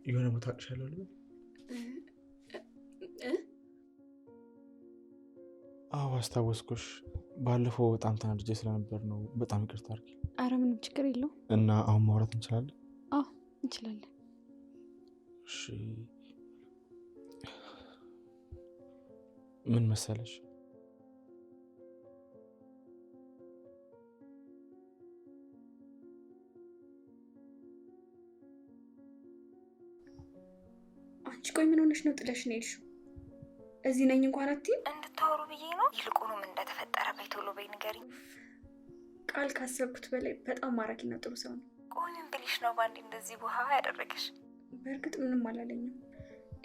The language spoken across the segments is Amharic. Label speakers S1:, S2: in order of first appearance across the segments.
S1: የሆነ ቦታ አቅሻለሁ ልበል? አዎ አስታወስኩሽ። ባለፈው በጣም ተናድጄ ስለነበር ነው። በጣም ይቅርታ አድርጊ።
S2: አረ ምንም ችግር የለው።
S1: እና አሁን ማውራት እንችላለን?
S2: አዎ እንችላለን።
S1: እሺ ምን መሰለሽ፣
S2: አንቺ ቆይ ምን ሆነሽ ነው ጥለሽ ነው የሄድሽው? እዚህ ነኝ እንኳን አትይም?
S3: እንድታወሩ ብዬ ነው። ይልቁንም እንደተፈጠረ በይ ቶሎ በይ ንገሪኝ።
S2: ቃል ካሰብኩት በላይ በጣም ማራኪና ጥሩ ሰው ነው።
S3: ቆይ ምን ብልሽ ነው ባንዴ እንደዚህ ውሃ ያደረገሽ?
S2: በእርግጥ ምንም አላለኝም።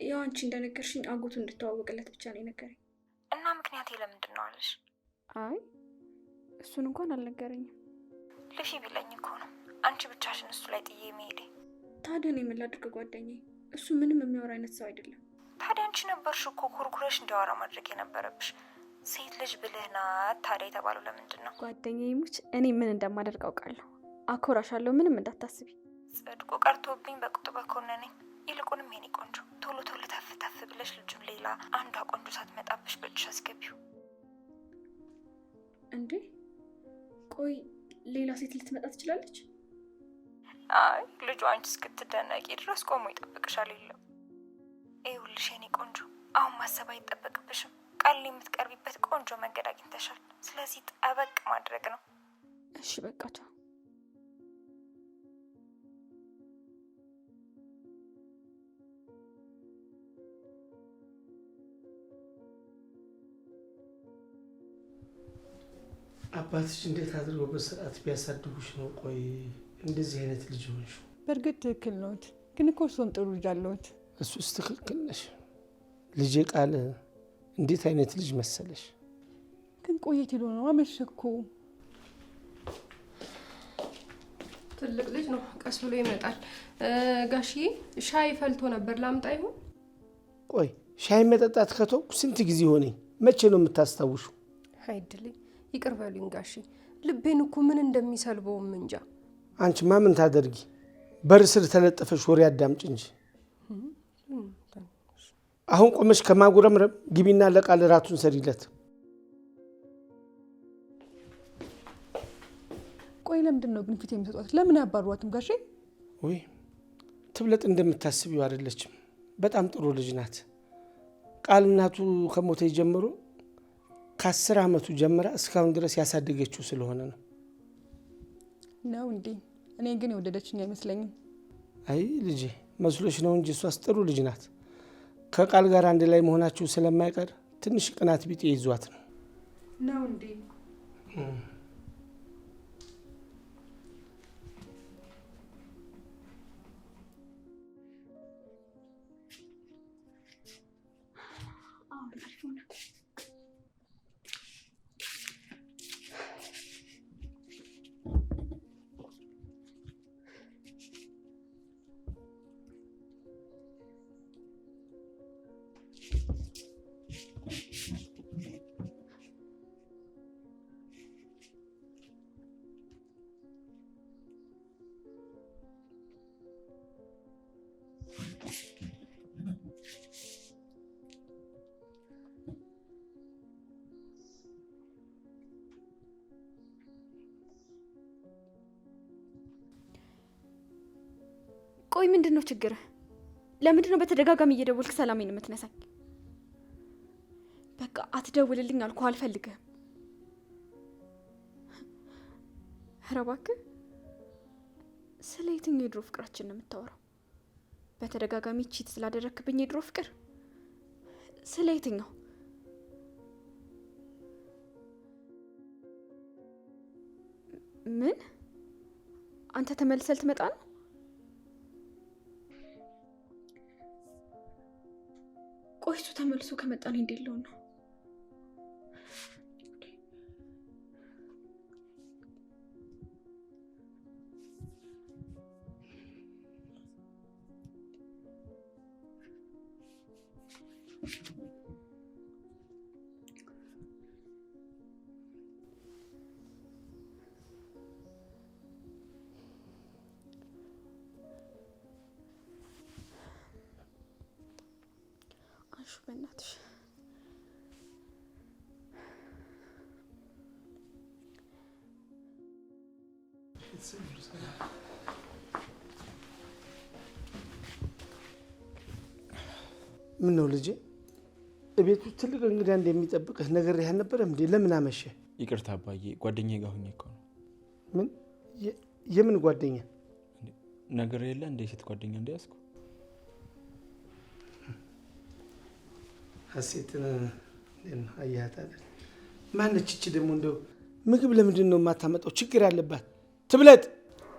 S2: ያው አንቺ እንደነገርሽኝ አጎቱ እንድተዋወቅለት ብቻ ነው የነገረኝ።
S3: እና ምክንያቴ ለምንድን ነው አለሽ?
S2: አይ እሱን እንኳን አልነገረኝም።
S3: ልፊ ቢለኝ እኮ ነው አንቺ ብቻሽን እሱ ላይ ጥዬ መሄዴ።
S2: ታዲያ እኔ ምን ላድርግ ጓደኛዬ? እሱ ምንም የሚያወራ አይነት ሰው አይደለም።
S3: ታዲያ አንቺ ነበርሽ እኮ ኩርኩረሽ እንዲያወራ ማድረግ የነበረብሽ። ሴት ልጅ ብልህ ናት ታዲያ የተባለው ለምንድን ነው?
S2: ጓደኛዬ ሙች፣ እኔ ምን እንደማደርግ አውቃለሁ። አኮራሻለሁ፣ ምንም እንዳታስቢ።
S3: ጽድቁ ቀርቶብኝ በቅጡ በኮነነኝ። ይልቁንም የኔ ቆንጆ ቶሎ ቶሎ ተፍ ተፍ ብለሽ ልጁን ሌላ አንዷ ቆንጆ ሳትመጣብሽ በእጅሽ አስገቢው።
S2: እንዴ ቆይ ሌላ ሴት ልትመጣ ትችላለች?
S3: አይ ልጁ አንቺ እስክትደነቂ ድረስ ቆሞ ይጠብቅሻል። የለም ይኸውልሽ የኔ ቆንጆ አሁን ማሰብ አይጠበቅብሽም። ቃል የምትቀርቢበት ቆንጆ መንገድ አግኝተሻል። ስለዚህ ጠበቅ ማድረግ ነው።
S2: እሺ በቃ ቻው።
S4: አባትሽ እንዴት አድርገው በስርዓት ቢያሳድጉሽ ነው ቆይ እንደዚህ አይነት ልጅ ሆንሽ?
S5: በእርግጥ ትክክል ነዎት፣ ግን እኮ እርስዎም ጥሩ ልጅ አለዎት።
S4: እሱስ ትክክል ነሽ ልጄ። ቃል እንዴት አይነት ልጅ መሰለሽ።
S5: ግን ቆየት ሄዶ ነው አመሸ እኮ።
S6: ትልቅ ልጅ ነው፣ ቀስ ብሎ ይመጣል። ጋሽዬ ሻይ ፈልቶ ነበር ላምጣ ይሆን?
S4: ቆይ ሻይ መጠጣት ከተውኩ ስንት ጊዜ ሆነኝ። መቼ ነው የምታስታውሹ?
S6: አይድልኝ ይቅር በሉኝ ጋሺ፣ ልቤን እኮ ምን እንደሚሰልበውም እንጃ።
S4: አንቺማ ምን ታደርጊ፣ በር ስር ተለጠፈሽ ወሬ አዳምጭ እንጂ። አሁን ቆመሽ ከማጉረምረም ግቢና ለቃል ራቱን ሰሪለት።
S5: ቆይ ለምንድን ነው ግን ፊት የሚሰጧት? ለምን አያባሯትም ጋሼ?
S4: ወይ ትብለጥ እንደምታስቢው አይደለችም። በጣም ጥሩ ልጅ ናት። ቃል እናቱ ከሞተ ጀምሮ ከ10 ዓመቱ ጀምራ እስካሁን ድረስ ያሳደገችው ስለሆነ ነው።
S5: ነው እንዴ? እኔ ግን የወደደችኝ አይመስለኝም።
S4: አይ ልጄ መስሎሽ ነው እንጂ እሷስ ጥሩ ልጅ ናት። ከቃል ጋር አንድ ላይ መሆናችሁ ስለማይቀር ትንሽ ቅናት ቢጤ ይዟት ነው።
S5: ነው እንዴ?
S2: ቆይ ምንድን ነው ችግርህ? ለምንድን ነው በተደጋጋሚ እየደወልክ ሰላሜን የምትነሳኝ? በቃ አትደውልልኝ አልኩህ፣ አልፈልግህም። ኧረ እባክህ ስለ የትኛው የድሮ ፍቅራችን ነው የምታወራው? በተደጋጋሚ ቺት ስላደረክብኝ የድሮ ፍቅር? ስለ የትኛው? ምን? አንተ ተመልሰህ ልትመጣ ነው? ቆይ እሱ ተመልሶ ከመጣ ነው እንዴት ልሆን ነው? በእናትሽ።
S4: ምን ነው ልጄ? ቤቱ ትልቅ እንግዳ እንደሚጠብቅህ ነገር ያህል ነበር እንዴ? ለምን አመሸ?
S1: ይቅርታ አባዬ፣ ጓደኛዬ ጋር ሆኜ እኮ ነው።
S4: ምን? የምን ጓደኛ?
S1: ነገር የለ እንደ ሴት ጓደኛ እንደያዝኩ።
S4: ሀሴትን አያት አይደል? ማነች እቺ ደግሞ? እንደው ምግብ ለምንድን ነው የማታመጣው? ችግር አለባት ትብለጥ።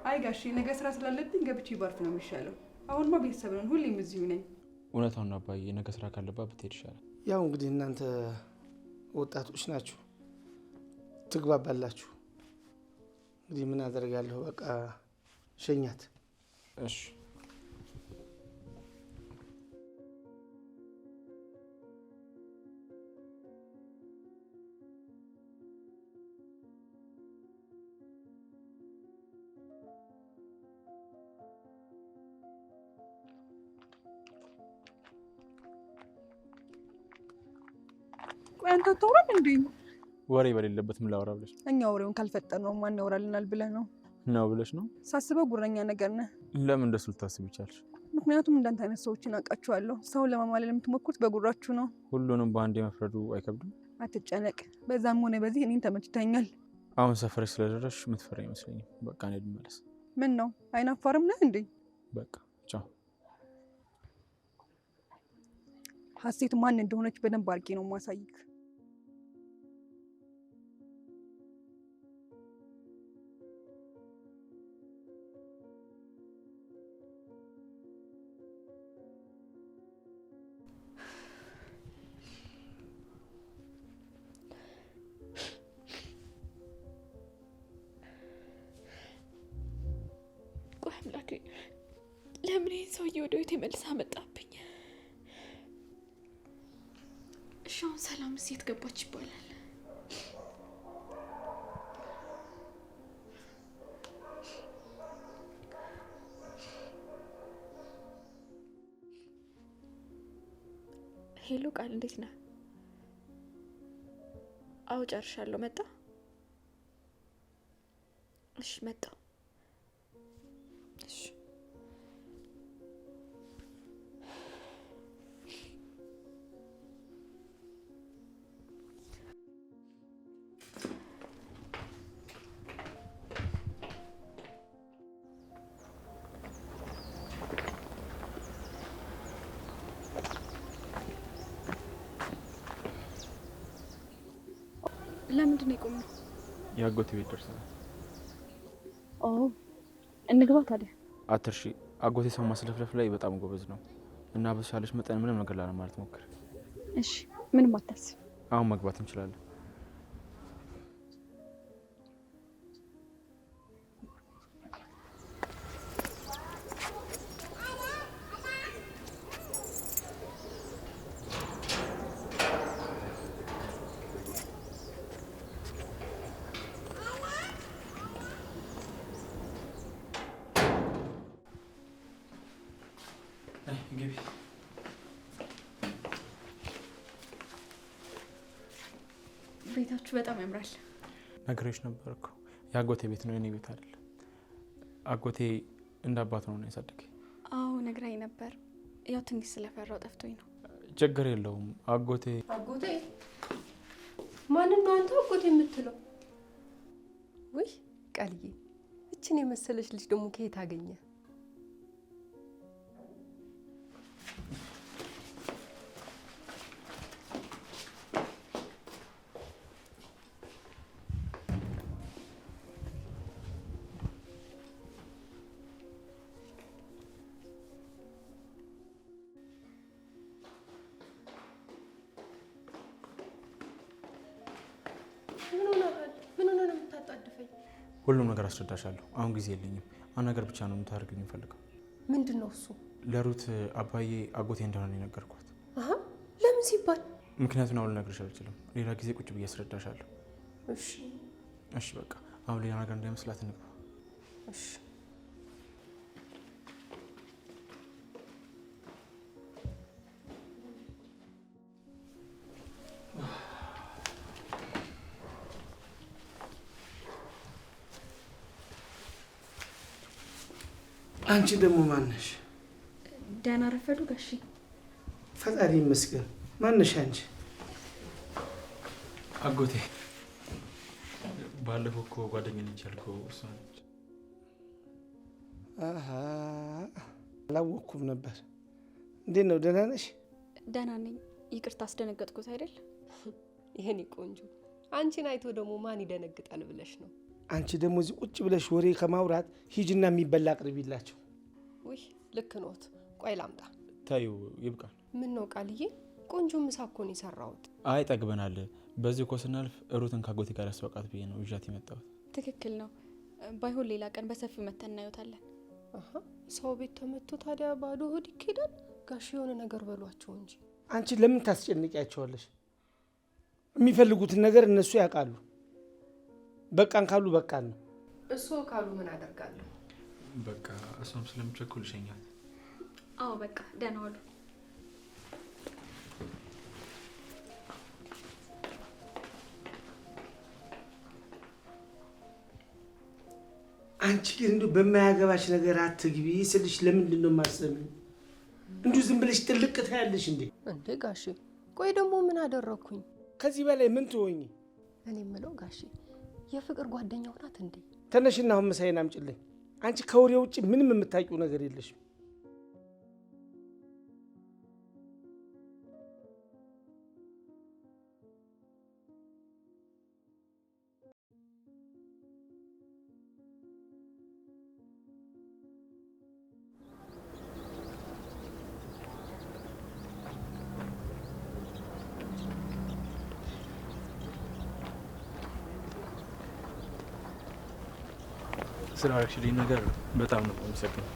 S5: አይ ጋሼ ነገ ስራ ስላለብኝ ገብቼ ባርፍ ነው የሚሻለው። አሁንማ ቤተሰብ ነን፣ ሁሌም እዚሁ ነኝ።
S1: እውነታውን አባዬ፣ ነገ ስራ ካለባት ብትሄድ ይሻላል።
S4: ያው እንግዲህ እናንተ ወጣቶች ናችሁ፣ ትግባባላችሁ። እንግዲህ ምን አደርጋለሁ፣ በቃ ሸኛት።
S1: እሺ
S5: ቆይ አንተ አታወራም እንዴ?
S1: ወሬ በሌለበት ምን ላወራ ብለሽ?
S5: እኛ ወሬውን ካልፈጠር ነው ማን ያወራልናል ብለህ ነው?
S1: ነው ብለሽ ነው?
S5: ሳስበው ጉረኛ ነገር ነህ።
S1: ለምን እንደሱ ልታስብ ይቻልሽ?
S5: ምክንያቱም እንዳንተ አይነት ሰዎችን አውቃቸዋለሁ። ሰውን ለማማለል የምትሞክሩት በጉራችሁ ነው።
S1: ሁሉንም በአንድ የመፍረዱ አይከብድም?
S5: አትጨነቅ። በዛም ሆነ በዚህ እኔን ተመችተኛል።
S1: አሁን ሰፈረሽ ስለደረስሽ የምትፈራ አይመስለኝም። በቃ እኔ ልመለስ።
S5: ምን ነው አይናፋርም ነህ እንዴ?
S1: በቃ ቻው።
S5: ሀሴት ማን እንደሆነች በደንብ አድርጌ ነው ማሳይክ።
S2: ቆይ አምላኬ፣ ለምን ይህን ሰውዬ ወደ ቤት መልስ አመጣብኝ? እሺ አሁን ሰላም ሴት ገባች ይባላል? ሄሎ ቃል፣ እንዴት ነህ? አዎ ጨርሻለሁ። መጣ? እሺ መጣሁ። እሺ ለምንድን ነው የቆምነው?
S1: የአጎቴ ቤት ደርሰናል።
S2: ኦ እንግባ ታዲያ።
S1: አትርሺ፣ አጎቴ ሰው ማስለፍለፍ ላይ በጣም ጎበዝ ነው እና በተቻለሽ መጠን ምንም ነገር ላለማለት ሞክር።
S2: እሺ ምንም አታስብ።
S1: አሁን መግባት እንችላለን። ግቢ።
S2: ቤታችሁ በጣም ያምራል።
S1: ነግሬሽ ነበር እኮ የአጎቴ ቤት ነው፣ የኔ ቤት አይደለም። አጎቴ እንደ አባት ነው ያሳደገኝ።
S2: አዎ ነግራኝ ነበር። ያው ትንሽ ስለፈራው ጠፍቶኝ ነው።
S1: ችግር የለውም። አጎቴ
S6: ማንን ነው አንተ አጎቴ የምትለው? ውይ ቃልዬ፣ እችን የመሰለች ልጅ ደግሞ ከየት አገኘ? ምን ሆነ ነው የምታጣድፈኝ?
S1: ሁሉም ነገር አስረዳሻለሁ። አሁን ጊዜ የለኝም። አንድ ነገር ብቻ ነው የምታደርገኝ የምፈልገው።
S6: ምንድን ነው እሱ?
S1: ለሩት አባዬ አጎቴ እንደሆነ የነገርኳት።
S6: ለምን ሲባል?
S1: ምክንያቱን አሁን ልነግርሽ አልችልም። ሌላ ጊዜ ቁጭ ብዬ አስረዳሻለሁ።
S6: እሺ
S1: እሺ፣ በቃ አሁን ሌላ ነገር እንዳይመስላት እንግባ።
S6: እሺ
S4: አንቺ ደግሞ ማነሽ?
S2: ደህና ረፈዱ ጋሺ።
S4: ፈጣሪ ይመስገን። ማነሽ አንቺ?
S1: አጎቴ ባለፈው እኮ ጓደኛዬ ነች ያልከው እሷ ነች።
S4: አላወቅኩም ነበር። እንዴት ነው? ደህና ነሽ?
S2: ደህና ነኝ። ይቅርታ አስደነገጥኩት አይደል?
S6: ይሄኔ ቆንጆ አንቺን አይቶ ደግሞ ማን ይደነግጣል ብለሽ ነው?
S4: አንቺ ደግሞ እዚህ ቁጭ ብለሽ ወሬ ከማውራት ሂጂና የሚበላ አቅርቢላቸው።
S6: ውይ ልክ ኖት። ቆይ ላምጣ።
S1: ታዩ ይብቃል።
S6: ምን ነው ቃልዬ? ቆንጆ ምሳ እኮ ነው የሰራሁት።
S1: አይ ጠግበናል። በዚህ እኮ ስናልፍ ሩትን ካጎቴ ጋር ያስወቃት ብዬ ነው ይዣት የመጣሁት።
S2: ትክክል ነው። ባይሆን ሌላ ቀን በሰፊው መተን እናዩታለን።
S6: ሰው ቤት ተመቶ ታዲያ ባዶ ሆድ ይኬዳል? ጋሽ የሆነ ነገር በሏቸው እንጂ።
S4: አንቺ ለምን ታስጨንቂያቸዋለሽ? የሚፈልጉትን ነገር እነሱ ያውቃሉ። በቃን ካሉ በቃን ነው።
S6: እሱ ካሉ ምን አደርጋለሁ?
S1: በቃ እሷም ስለምቸኩል ሸኛት።
S2: አዎ በቃ ደህና ዋሉ።
S4: አንቺ ግን እንደው በማያገባሽ ነገር አትግቢ ስልሽ ለምንድን ነው የማትሰሚው? እንዲሁ ዝም ብለሽ ጥልቅ ታያለሽ እንዴ?
S6: እንዴ ጋሼ፣ ቆይ ደግሞ ምን አደረኩኝ?
S4: ከዚህ በላይ ምን ትሆኚ?
S6: እኔ የምለው ጋሼ የፍቅር ጓደኛው ናት እንዴ?
S4: ተነሽና አሁን ምሳዬን አምጪልኝ። አንቺ ከወሬ ውጭ ምንም የምታውቂው ነገር የለሽም።
S1: ስላደረግሽልኝ ነገር በጣም ነው የምሰግነው።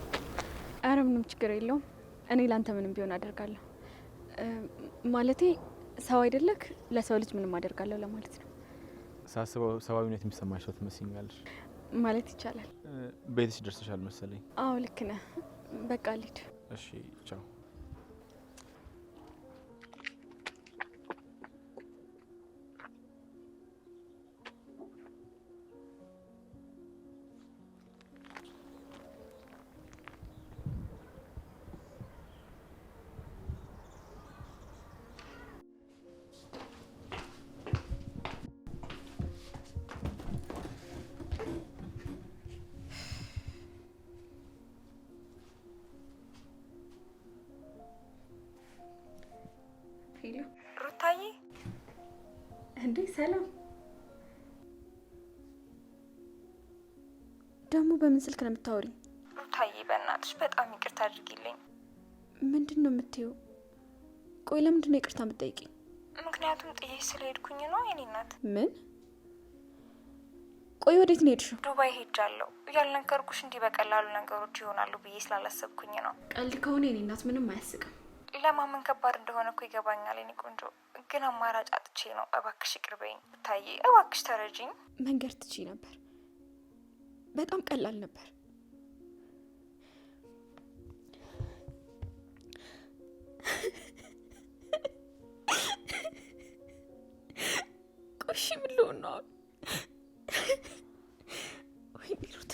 S2: አረ ምንም ችግር የለውም። እኔ ላንተ ምንም ቢሆን አደርጋለሁ። ማለቴ ሰው አይደለክ፣ ለሰው ልጅ ምንም አደርጋለሁ ለማለት ነው።
S1: ሳስበው ሰብአዊነት የሚሰማሽ ሰው ትመስኛለሽ
S2: ማለት ይቻላል።
S1: ቤትሽ ደርሰሻል መሰለኝ።
S2: አዎ ልክ ነህ። በቃ ልሂድ።
S1: እሺ ቻው።
S3: ሩታዬ
S2: እንዴ ሰላም። ደግሞ በምን ስልክ ነው የምታወሪኝ?
S3: ሩታዬ በእናትሽ በጣም ይቅርታ አድርጊልኝ።
S2: ምንድን ነው የምትይው? ቆይ ለምንድን ነው ይቅርታ የምትጠይቂኝ?
S3: ምክንያቱም ጥዬሽ ስለሄድኩኝ ነው የኔ እናት።
S2: ምን? ቆይ ወዴት ነው ሄድሽው?
S3: ዱባይ ሄጃለሁ። ያልነገርኩሽ እንዲህ በቀላሉ ነገሮች ይሆናሉ ብዬ ስላላሰብኩኝ ነው።
S2: ቀልድ ከሆነ የኔ እናት ምንም አያስቅም።
S3: ለማመን ከባድ እንደሆነ እኮ ይገባኛል የኔ ቆንጆ፣ ግን አማራጭ አጥቼ ነው። እባክሽ ይቅር በይኝ ሩታዬ፣ እባክሽ ተረጂኝ።
S2: መንገድ ትችይ ነበር። በጣም ቀላል ነበር። ቆሺ ምን ልሆን ነው? ወይኔ ሩት፣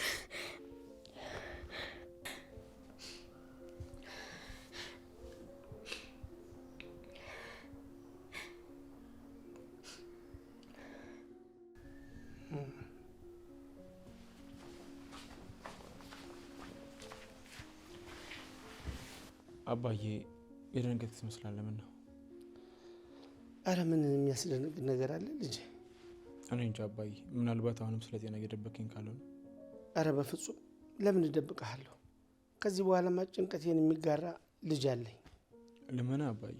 S1: አባዬ የደነገጥክ ትመስላለህ። ምን ነው?
S4: አረ ምን የሚያስደነግጥ ነገር አለ ልጄ?
S1: እኔ እንጃ አባዬ፣ ምናልባት አሁንም ስለ ጤና እየደበከኝ ካልሆነ።
S4: አረ በፍጹም ለምን እደብቅሃለሁ? ከዚህ በኋላማ ጭንቀቴን የሚጋራ ልጅ አለኝ።
S1: ልመና አባዬ።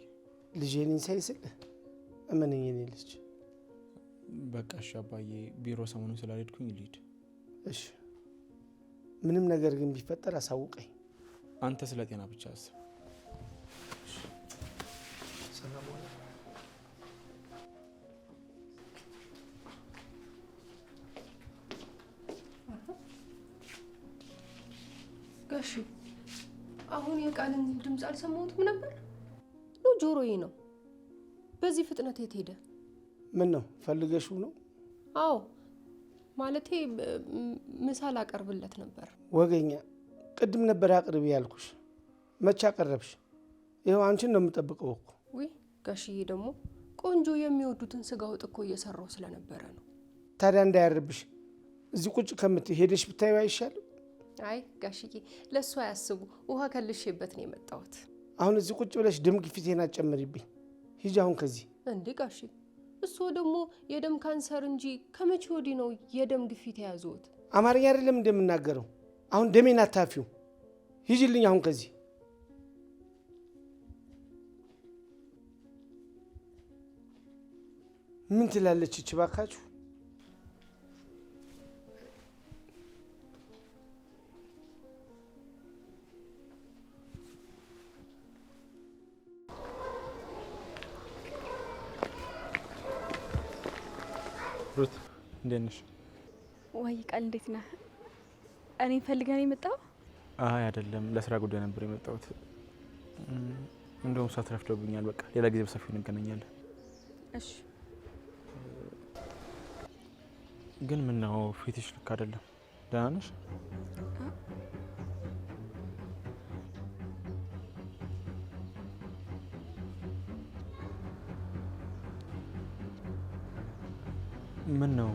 S4: ልጄን ሳይስል እመነኝ የኔ ልጅ።
S1: በቃ እሺ አባዬ፣ ቢሮ ሰሞኑን ስላልሄድኩኝ ልሂድ።
S4: እሺ፣ ምንም ነገር ግን ቢፈጠር አሳውቀኝ።
S1: አንተ ስለ ጤና ብቻ አስብ።
S4: ሰላም ዋለ።
S6: ጋሺ አሁን የቃልን ድምፅ አልሰማሁትም ነበር ነው? ጆሮዬ ነው። በዚህ ፍጥነት የት ሄደ?
S4: ምን ነው ፈልገሽው ነው?
S6: አዎ ማለቴ ምሳ ላቀርብለት ነበር።
S4: ወገኛ ቅድም ነበር አቅርቢ ያልኩሽ። መቼ አቀረብሽ? ይኸው አንቺን ነው የምጠብቀው እኮ።
S6: ውይ ጋሽዬ ደግሞ ቆንጆ የሚወዱትን ስጋ ወጥ እኮ እየሰራው ስለነበረ ነው።
S4: ታዲያ እንዳያርብሽ እዚህ ቁጭ ከምትይ ሄደሽ ብታዩ አይሻልም?
S6: አይ ጋሽዬ ለእሱ አያስቡ፣ ውሃ ከልሼበት ነው የመጣሁት።
S4: አሁን እዚህ ቁጭ ብለሽ ደም ግፊቴን አትጨምሪብኝ። ሂጂ አሁን ከዚህ።
S6: እንዴ ጋሽ እሱ ደግሞ የደም ካንሰር እንጂ ከመቼ ወዲህ ነው የደም ግፊት የያዙት?
S4: አማርኛ አይደለም እንደምናገረው። አሁን ደሜን አታፊው። ሂጂልኝ አሁን ከዚህ። ምን ትላለች እቺ ባካችሁ?
S1: ሩት እንዴት ነሽ?
S2: ወይ ቃል እንዴት ነህ? እኔን ፈልገህ ነው የመጣው?
S1: አይ አይደለም፣ ለስራ ጉዳይ ነበር የመጣሁት። እንደውም ሰዓት ረፍዶብኛል። በቃ ሌላ ጊዜ በሰፊው እንገናኛለን።
S2: እሺ።
S1: ግን ምን ነው ፊትሽ ልክ አይደለም። ደህና ነሽ? ምን ነው